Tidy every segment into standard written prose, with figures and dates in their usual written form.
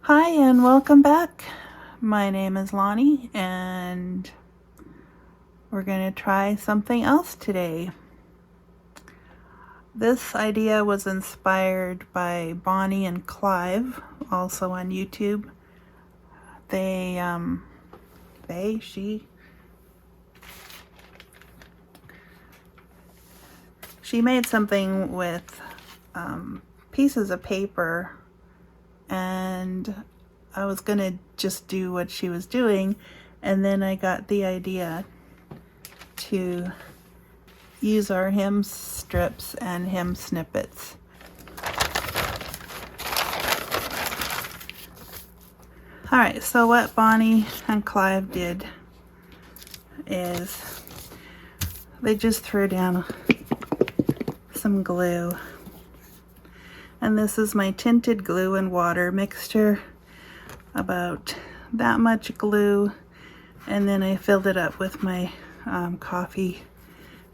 Hi and welcome back. My name is Lonnie and we're going to try something else today. This idea was inspired by Bonnie and Clive, also on YouTube. She made something with pieces of paper, and I was gonna just do what she was doing, and then I got the idea to use our hem strips and hem snippets. Alright, so what Bonnie and Clive did is they just threw down some glue. And this is my tinted glue and water mixture, about that much glue, and then I filled it up with my coffee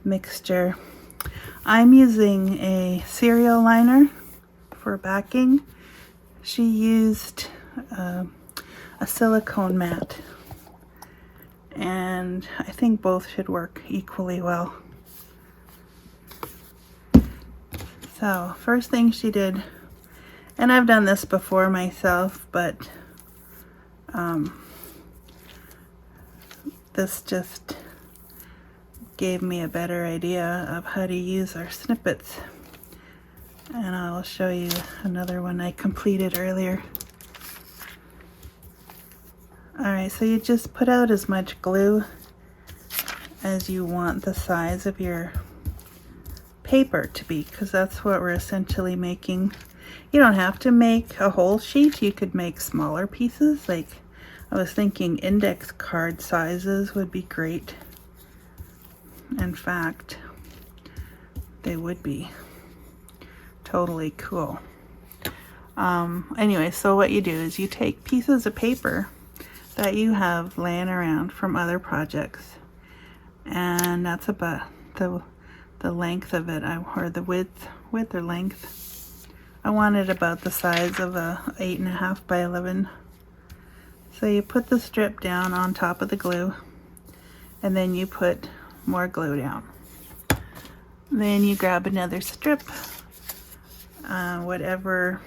mixture. I'm using a cereal liner for backing. She used a silicone mat, and I think both should work equally well. So first thing she did, and I've done this before myself, but this just gave me a better idea of how to use our snippets. And I'll show you another one I completed earlier. Alright, so you just put out as much glue as you want the size of your paper to be, because that's what we're essentially making. You don't have to make a whole sheet. You could make smaller pieces. Like, I was thinking index card sizes would be great. In fact, they would be totally cool. Anyway, so what you do is you take pieces of paper that you have laying around from other projects, and that's about the length of it, or the width or length. I want it about the size of a 8.5 by 11. So you put the strip down on top of the glue, and then you put more glue down. Then you grab another strip, whatever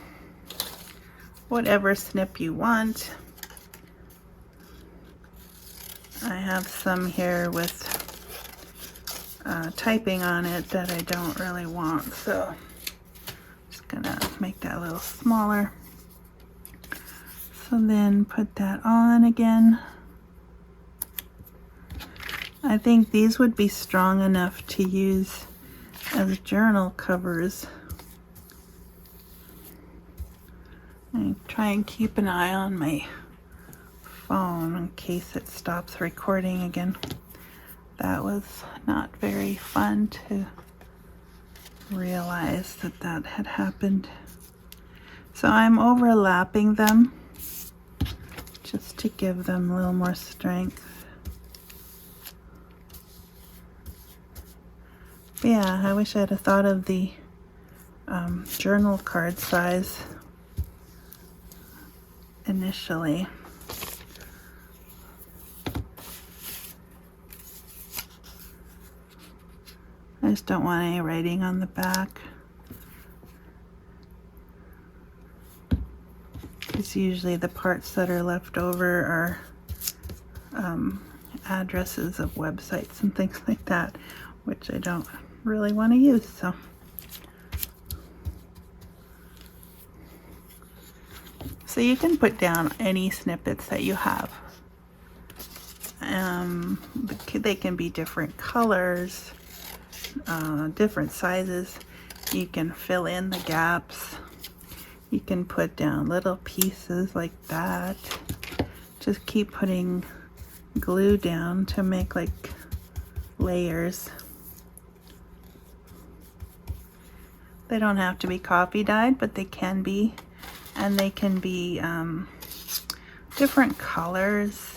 snip you want. I have some here with typing on it that I don't really want, so I'm just gonna make that a little smaller. So then put that on again. I think these would be strong enough to use as journal covers. I try and keep an eye on my phone in case it stops recording again. That was not very fun to realize that that had happened. So I'm overlapping them just to give them a little more strength. But yeah, I wish I'd have thought of the journal card size initially. I just don't want any writing on the back, because usually the parts that are left over are addresses of websites and things like that, which I don't really want to use. So you can put down any snippets that you have. They can be different colors, different sizes. You can fill in the gaps. You can put down little pieces like that. Just keep putting glue down to make like layers. They don't have to be coffee dyed, but they can be, and they can be different colors.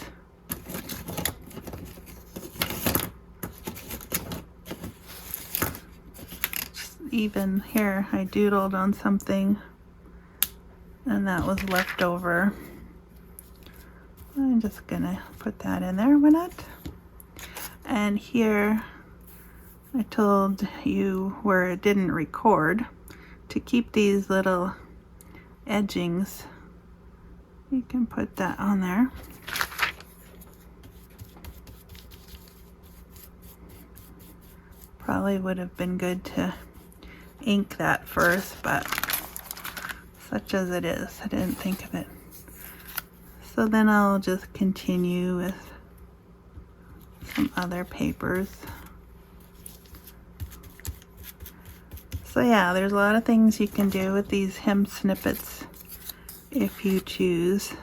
Even here, I doodled on something and that was left over. I'm just gonna put that in there. Why not? And here I told you where it didn't record to keep these little edgings. You can put that on there. Probably would have been good to ink that first, but such as it is, I didn't think of it. So then I'll just continue with some other papers. So yeah, there's a lot of things you can do with these hem snippets if you choose.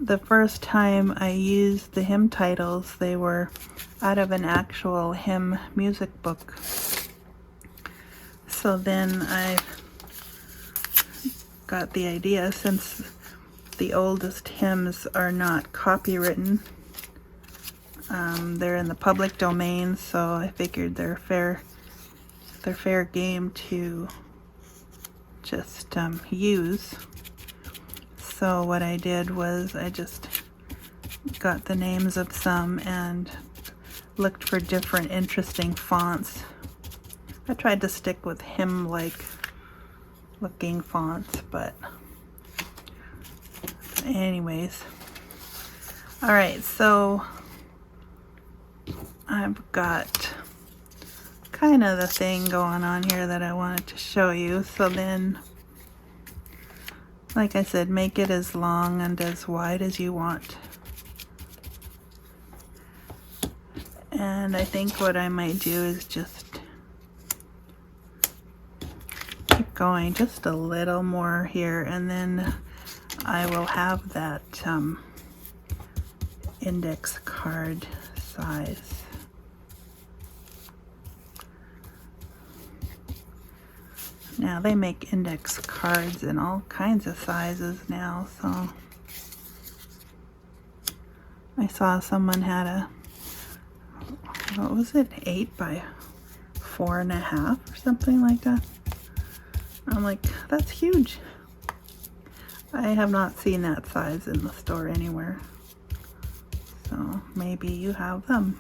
The first time I used the hymn titles, they were out of an actual hymn music book. So then I got the idea, since the oldest hymns are not copywritten, they're in the public domain, so I figured they're fair game to just use. So what I did was I just got the names of some and looked for different interesting fonts. I tried to stick with hymn-like looking fonts, but anyways. Alright, so I've got kind of the thing going on here that I wanted to show you. So then, like I said, make it as long and as wide as you want. And I think what I might do is just keep going just a little more here, and then I will have that index card size. Now they make index cards in all kinds of sizes now, so I saw someone had a, what was it, 8 by 4.5 or something like that. I'm like, that's huge. I have not seen that size in the store anywhere, so maybe you have them.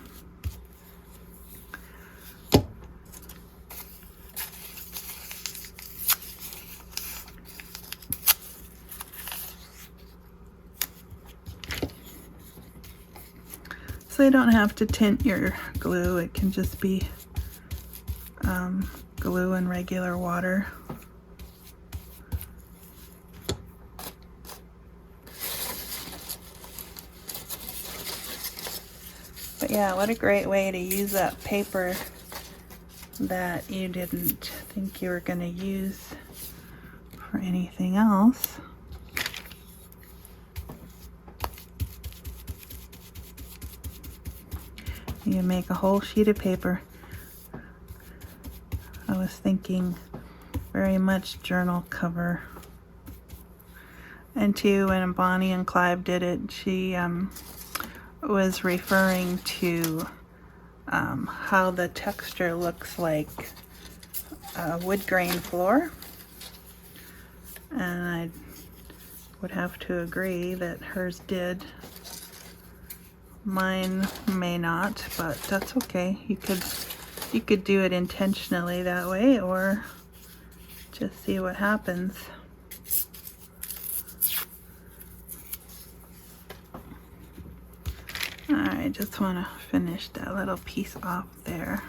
So you don't have to tint your glue, it can just be glue and regular water. But yeah, what a great way to use that paper that you didn't think you were going to use for anything else. You can make a whole sheet of paper. I was thinking very much journal cover. And too, when Bonnie and Clive did it, she was referring to how the texture looks like a wood grain floor. And I would have to agree that hers did. Mine may not, but that's okay. You could do it intentionally that way, or just see what happens. Alright, just want to finish that little piece off there.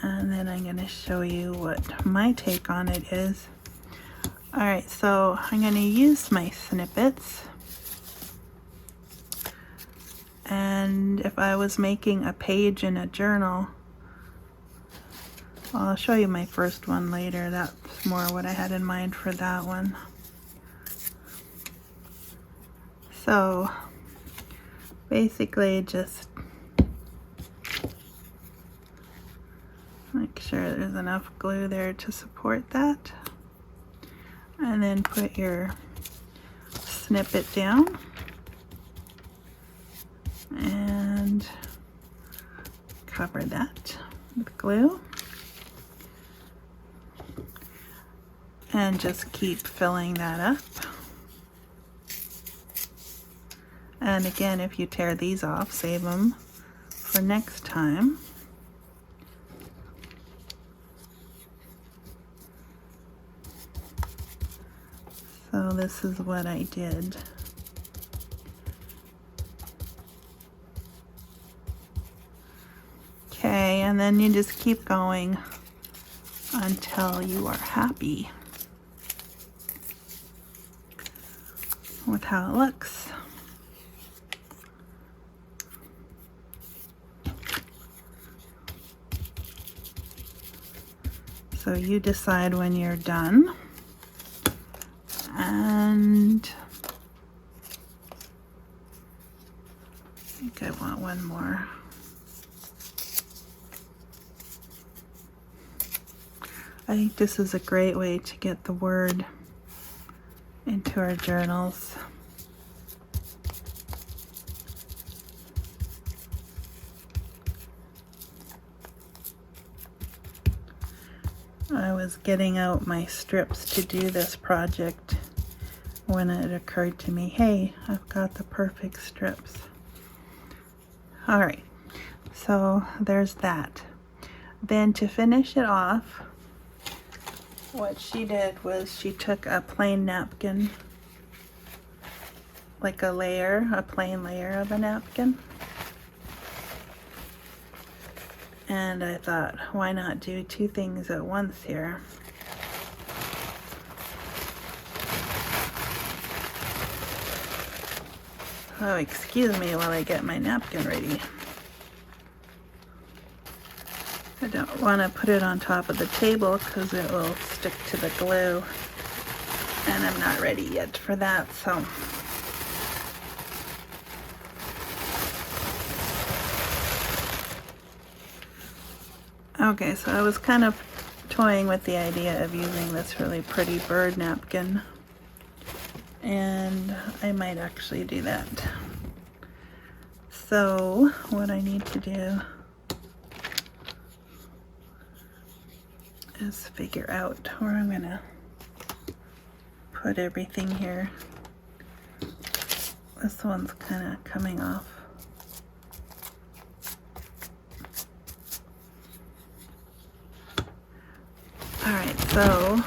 And then I'm going to show you what my take on it is. Alright, so I'm going to use my snippets. And if I was making a page in a journal, well, I'll show you my first one later. That's more what I had in mind for that one. So basically just make sure there's enough glue there to support that. And then put your snippet down. And cover that with glue. And just keep filling that up. And again, if you tear these off, save them for next time. So this is what I did. Okay, and then you just keep going until you are happy with how it looks. So you decide when you're done. And I think I want one more. I think this is a great way to get the word into our journals. I was getting out my strips to do this project when it occurred to me, hey, I've got the perfect strips. All right, so there's that. Then to finish it off, what she did was she took a plain napkin, like a plain layer of a napkin. And I thought, why not do two things at once here? Oh, excuse me while I get my napkin ready. I don't want to put it on top of the table because it will stick to the glue. And I'm not ready yet for that, so. Okay, so I was kind of toying with the idea of using this really pretty bird napkin. And I might actually do that. So what I need to do is figure out where I'm gonna put everything here. This one's kind of coming off. All right, so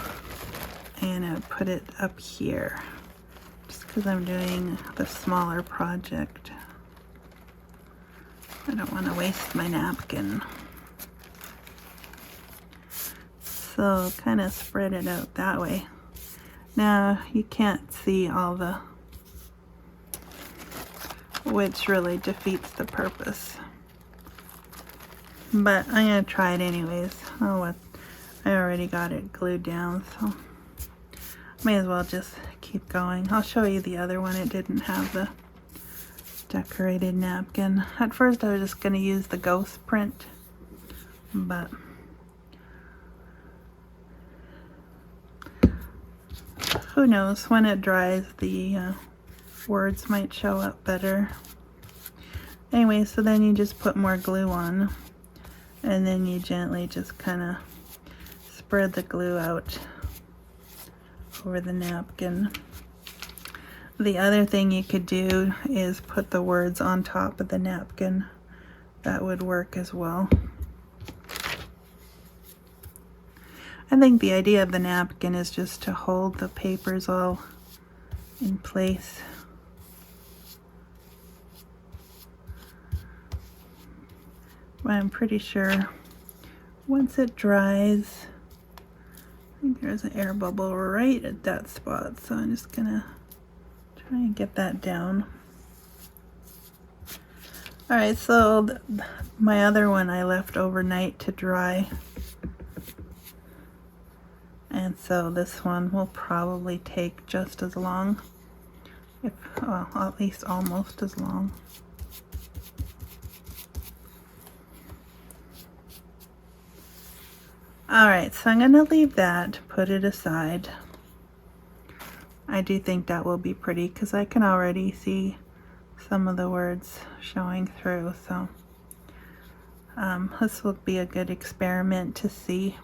I'm gonna put it up here just because I'm doing the smaller project. I don't want to waste my napkin. So kind of spread it out that way. Now you can't see all the, which really defeats the purpose. But I'm gonna try it anyways. Oh, what? I already got it glued down, so may as well just keep going. I'll show you the other one. It didn't have the decorated napkin. At first I was just gonna use the ghost print, but who knows, when it dries the words might show up better. Anyway, so then you just put more glue on and then you gently just kind of spread the glue out over the napkin. The other thing you could do is put the words on top of the napkin. That would work as well. I think the idea of the napkin is just to hold the papers all in place. But I'm pretty sure once it dries, I think there's an air bubble right at that spot, so I'm just gonna try and get that down. Alright, so my other one I left overnight to dry. And so this one will probably take just as long, if well, at least almost as long. Alright, so I'm going to leave that, put it aside. I do think that will be pretty because I can already see some of the words showing through, so This will be a good experiment to see.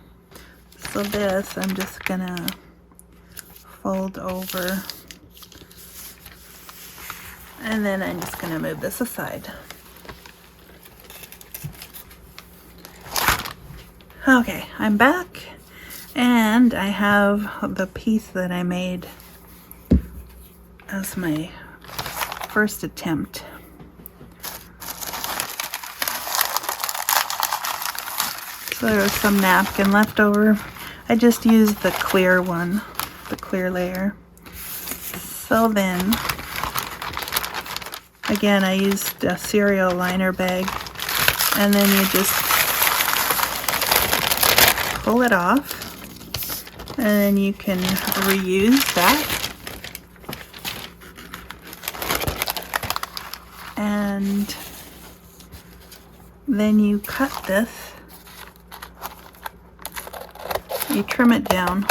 So this I'm just gonna fold over, and then I'm just gonna move this aside. Okay, I'm back, and I have the piece that I made as my first attempt. So there was some napkin left over. I just used the clear one, the clear layer. So then, again, I used a cereal liner bag, and then you just pull it off, and then you can reuse that. And then you cut this. You trim it down.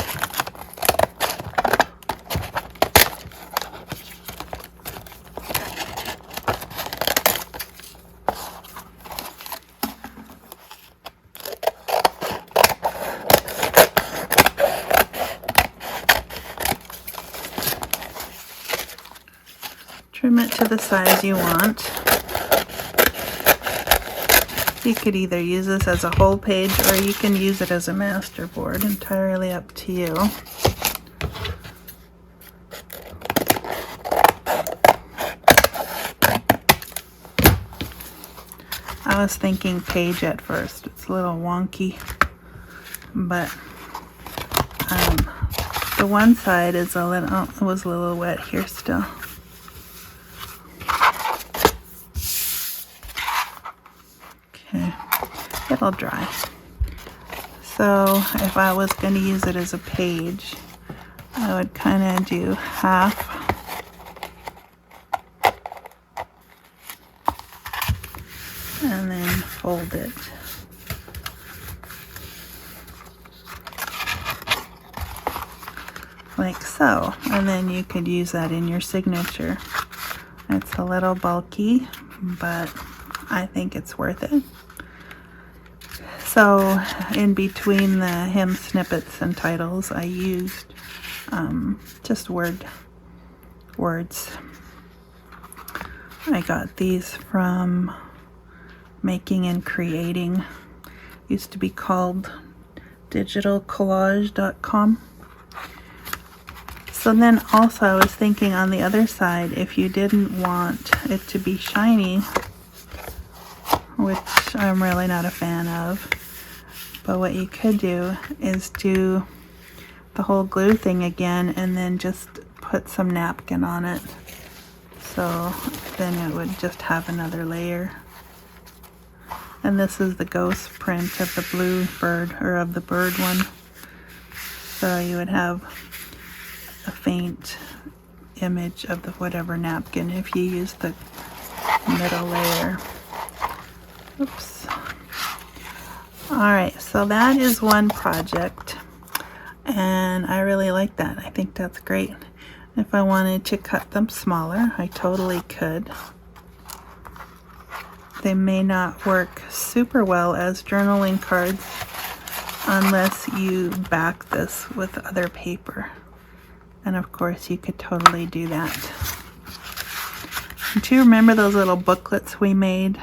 Trim it to the size you want. You could either use this as a whole page or you can use it as a master board, entirely up to you. I was thinking page at first. It's a little wonky, but the one side is a little, oh, it was a little wet here still. Okay, it'll dry. So if I was going to use it as a page, I would kind of do half. And then fold it. Like so. And then you could use that in your signature. It's a little bulky, but I think it's worth it. So in between the hymn snippets and titles, I used just words. I got these from Making and Creating. Used to be called digitalcollage.com. So then also I was thinking on the other side, if you didn't want it to be shiny, which I'm really not a fan of, but what you could do is do the whole glue thing again and then just put some napkin on it. So then it would just have another layer. And this is the ghost print of the blue bird, or of the bird one. So you would have a faint image of the whatever napkin if you use the middle layer. Oops. Alright, so that is one project, and I really like that. I think that's great. If I wanted to cut them smaller, I totally could. They may not work super well as journaling cards unless you back this with other paper. And of course you could totally do that. Do you remember those little booklets we made?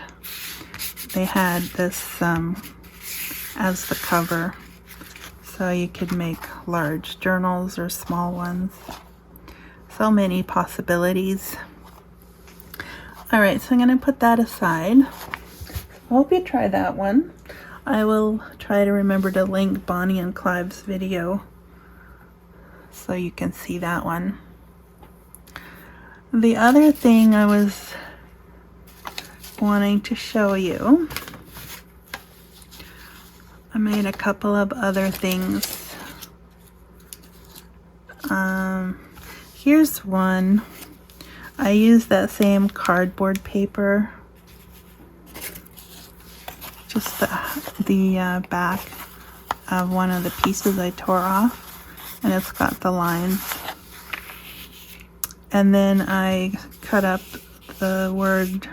They had this as the cover, so you could make large journals or small ones. So many possibilities. Alright, so I'm going to put that aside. I hope you try that one. I will try to remember to link Bonnie and Clive's video so you can see that one. The other thing I was wanting to show you, I made a couple of other things. Here's one. I used that same cardboard paper, just the back of one of the pieces I tore off, and it's got the lines. And then I cut up the word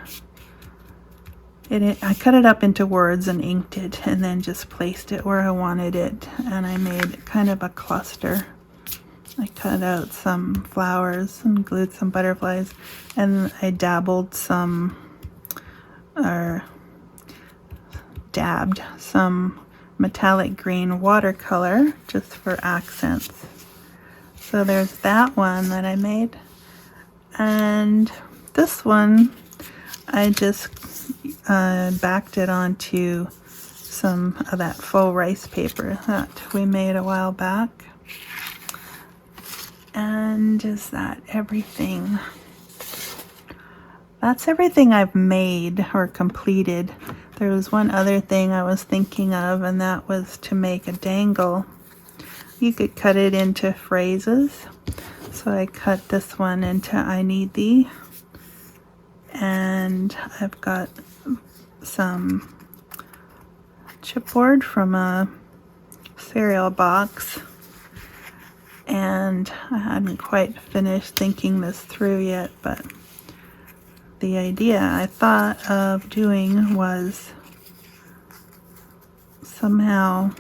I cut it up into words and inked it, and then just placed it where I wanted it, and I made kind of a cluster. I cut out some flowers and glued some butterflies, and I dabbled some, or dabbed some metallic green watercolor just for accents. So there's that one that I made, and this one I just backed it onto some of that faux rice paper that we made a while back. And is that everything? That's everything I've made or completed. There was one other thing I was thinking of, and that was to make a dangle. You could cut it into phrases. So I cut this one into I need thee. And I've got some chipboard from a cereal box, and I hadn't quite finished thinking this through yet, but the idea I thought of doing was somehow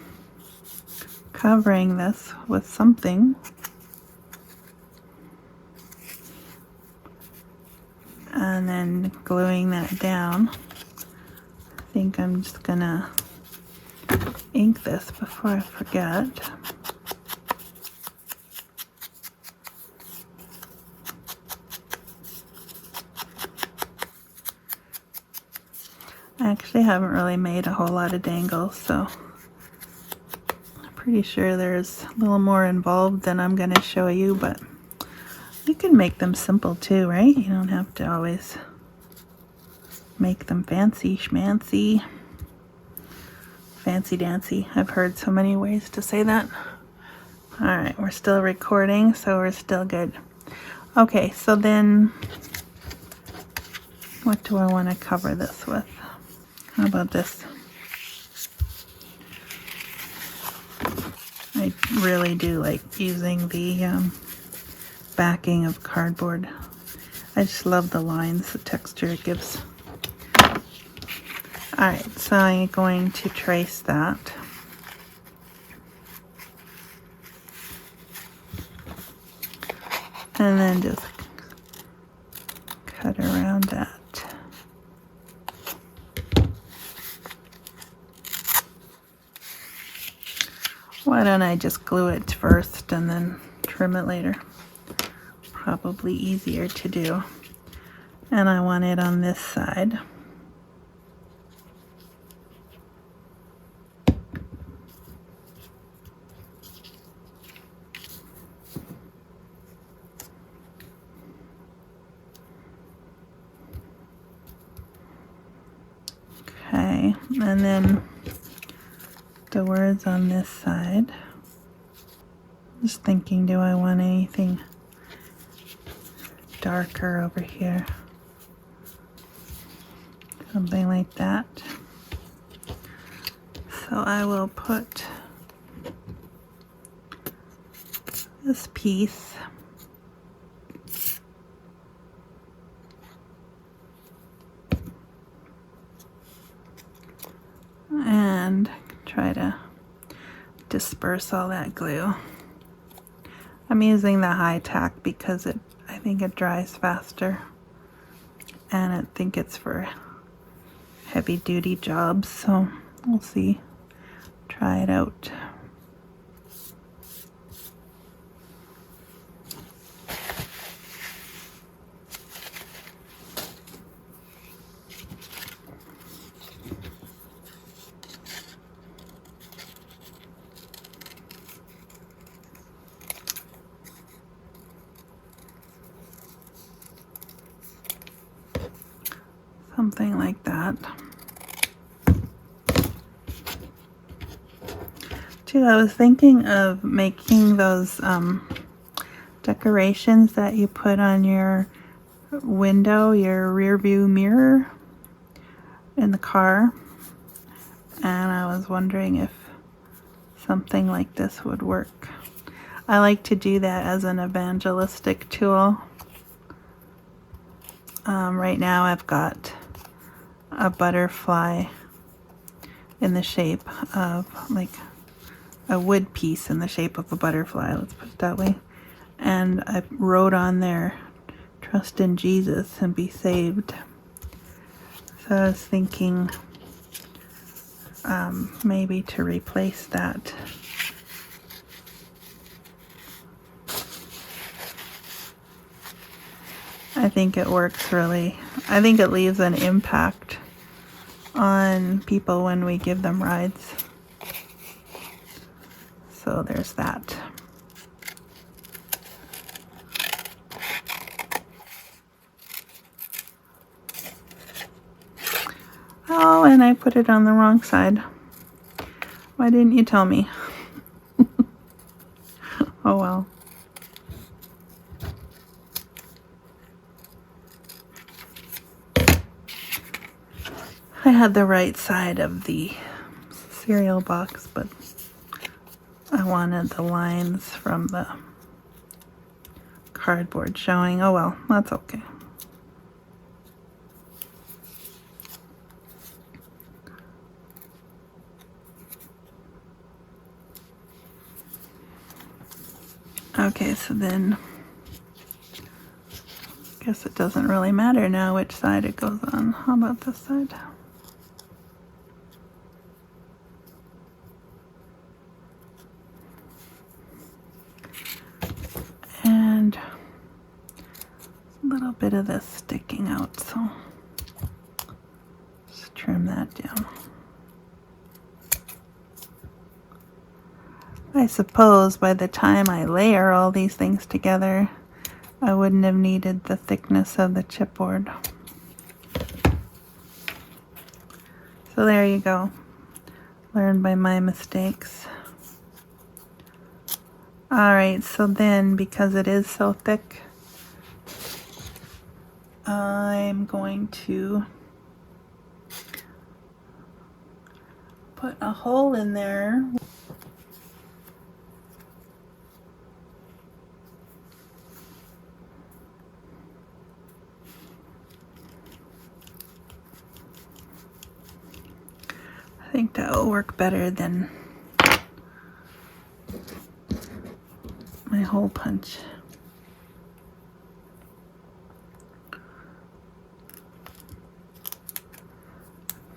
covering this with something, and then gluing that down. I think I'm just gonna ink this before I forget. I actually haven't really made a whole lot of dangles, so I'm pretty sure there's a little more involved than I'm gonna show you, but you can make them simple too, right? You don't have to always make them fancy schmancy, fancy dancy. I've heard so many ways to say that. All right, we're still recording, so we're still good. Okay, so then what do I want to cover this with? How about this? I really do like using the backing of cardboard. I just love the lines, the texture it gives. Alright, so I'm going to trace that. And then just cut around that. Why don't I just glue it first and then trim it later? Probably easier to do. And I want it on this side. Okay, and then the words on this side. Just thinking, do I want anything darker over here? Something like that. So I will put this piece and try to disperse all that glue. I'm using the high tack because I think it dries faster, and I think it's for heavy duty jobs, so we'll see. Try it out. Something like that. Too, I was thinking of making those decorations that you put on your window, your rear view mirror in the car, and I was wondering if something like this would work. I like to do that as an evangelistic tool. Right now I've got a butterfly in the shape of, like, a wood piece in the shape of a butterfly, let's put it that way. And I wrote on there, trust in Jesus and be saved. So I was thinking maybe to replace that. I think it works really. I think it leaves an impact on people when we give them rides. So there's that. Oh, and I put it on the wrong side. Why didn't you tell me? Oh well. I had the right side of the cereal box, but I wanted the lines from the cardboard showing. Oh well, that's okay. Okay, so then I guess it doesn't really matter now which side it goes on. How about this side? And a little bit of this sticking out, so just trim that down. I suppose by the time I layer all these things together, I wouldn't have needed the thickness of the chipboard. So there you go. Learn by my mistakes. Alright, so then because it is so thick, I'm going to put a hole in there. I think that will work better than my hole punch.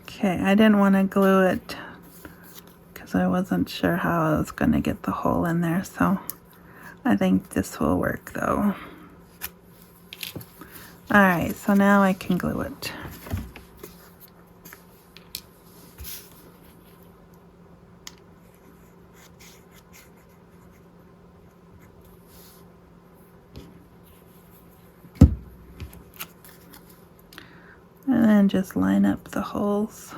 Okay, I didn't want to glue it because I wasn't sure how I was going to get the hole in there, so I think this will work though. Alright, so now I can glue it. And then just line up the holes.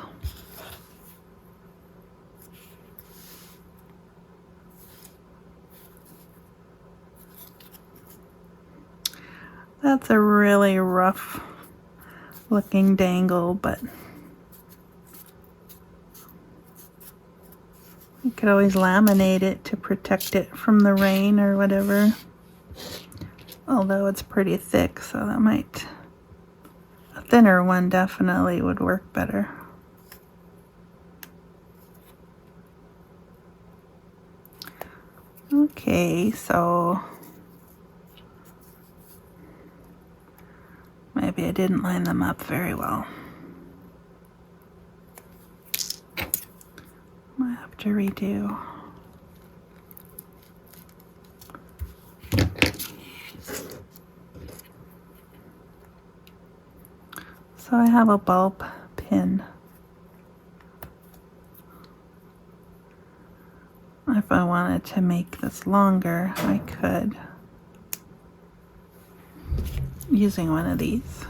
That's a really rough looking dangle, but you could always laminate it to protect it from the rain or whatever. Although it's pretty thick, so that might... A thinner one definitely would work better. Okay, so maybe I didn't line them up very well. I have to redo. So I have a bulb pin. If I wanted to make this longer, I could, using one of these.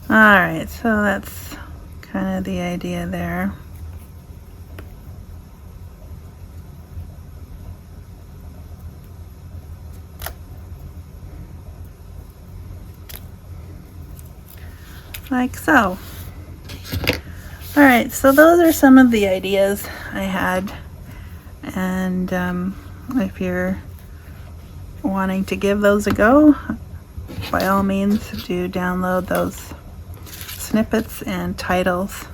Alright, so that's kind of the idea there. Like so. Alright, so those are some of the ideas I had, and if you're wanting to give those a go, by all means do download those snippets and titles,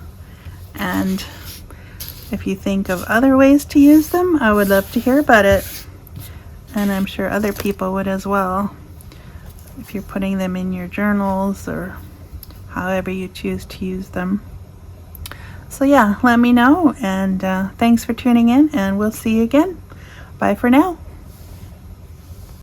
and if you think of other ways to use them, I would love to hear about it, and I'm sure other people would as well, if you're putting them in your journals or however you choose to use them. So yeah, let me know, and thanks for tuning in, and we'll see you again. Bye for now.